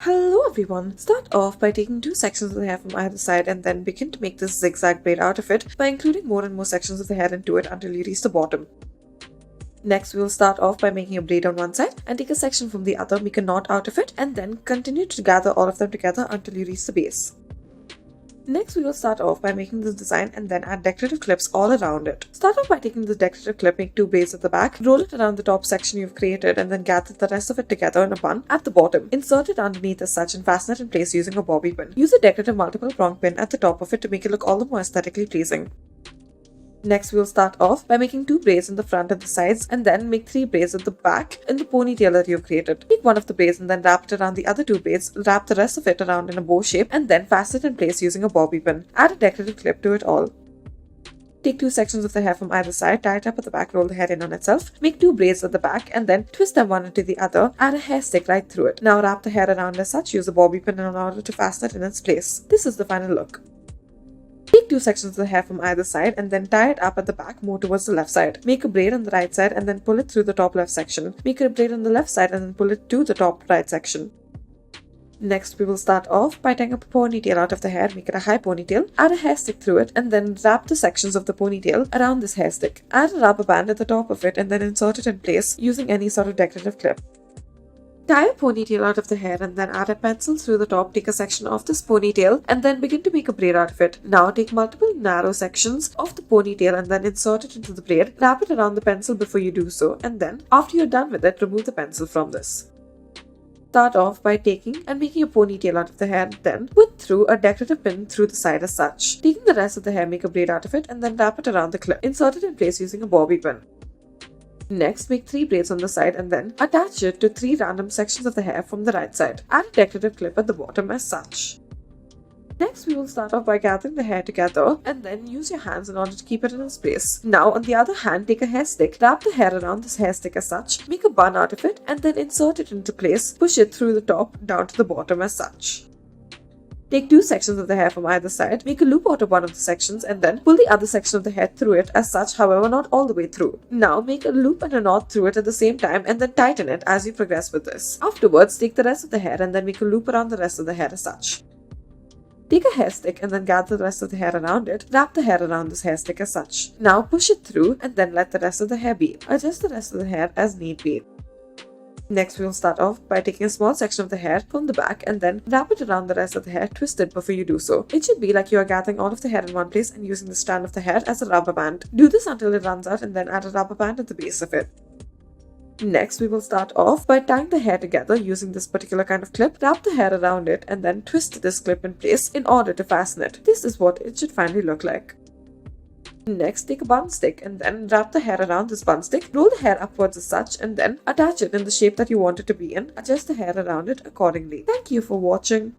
Hello everyone! Start off by taking two sections of the hair from either side and then begin to make this zigzag braid out of it by including more and more sections of the hair into it until you reach the bottom. Next, we will start off by making a braid on one side and take a section from the other, make a knot out of it, and then continue to gather all of them together until you reach the base. Next, we will start off by making this design and then add decorative clips all around it. Start off by taking the decorative clip, make two braids at the back, roll it around the top section you've created, and then gather the rest of it together in a bun at the bottom. Insert it underneath as such and fasten it in place using a bobby pin. Use a decorative multiple prong pin at the top of it to make it look all the more aesthetically pleasing. Next, we will start off by making two braids in the front and the sides and then make three braids at the back in the ponytail that you've created. Take one of the braids and then wrap it around the other two braids, wrap the rest of it around in a bow shape and then fasten it in place using a bobby pin. Add a decorative clip to it all. Take two sections of the hair from either side, tie it up at the back, roll the hair in on itself, make two braids at the back and then twist them one into the other, add a hair stick right through it. Now wrap the hair around as such, use a bobby pin in order to fasten it in its place. This is the final look. Take two sections of the hair from either side and then tie it up at the back more towards the left side. Make a braid on the right side and then pull it through the top left section. Make a braid on the left side and then pull it to the top right section. Next, we will start off by tying up a ponytail out of the hair, make it a high ponytail, add a hair stick through it and then wrap the sections of the ponytail around this hair stick. Add a rubber band at the top of it and then insert it in place using any sort of decorative clip. Tie a ponytail out of the hair and then add a pencil through the top, take a section of this ponytail and then begin to make a braid out of it. Now take multiple narrow sections of the ponytail and then insert it into the braid, wrap it around the pencil before you do so and then after you're done with it, remove the pencil from this. Start off by taking and making a ponytail out of the hair, then put through a decorative pin through the side as such. Taking the rest of the hair, make a braid out of it and then wrap it around the clip. Insert it in place using a bobby pin. Next, make three braids on the side and then attach it to three random sections of the hair from the right side. Add a decorative clip at the bottom as such. Next, we will start off by gathering the hair together and then use your hands in order to keep it in its place. Now, on the other hand, take a hair stick, wrap the hair around this hair stick as such, make a bun out of it and then insert it into place, push it through the top down to the bottom as such. Take two sections of the hair from either side, make a loop out of one of the sections and then pull the other section of the hair through it as such, however not all the way through. Now make a loop and a knot through it at the same time and then tighten it as you progress with this. Afterwards, take the rest of the hair and then make a loop around the rest of the hair as such. Take a hair stick and then gather the rest of the hair around it, wrap the hair around this hair stick as such. Now push it through and then let the rest of the hair be. Adjust the rest of the hair as need be. Next, we will start off by taking a small section of the hair from the back and then wrap it around the rest of the hair, twist it before you do so. It should be like you are gathering all of the hair in one place and using the strand of the hair as a rubber band. Do this until it runs out and then add a rubber band at the base of it. Next, we will start off by tying the hair together using this particular kind of clip, wrap the hair around it and then twist this clip in place in order to fasten it. This is what it should finally look like. Next, take a bun stick and then wrap the hair around this bun stick, roll the hair upwards as such and then attach it in the shape that you want it to be in. Adjust the hair around it accordingly. Thank you for watching.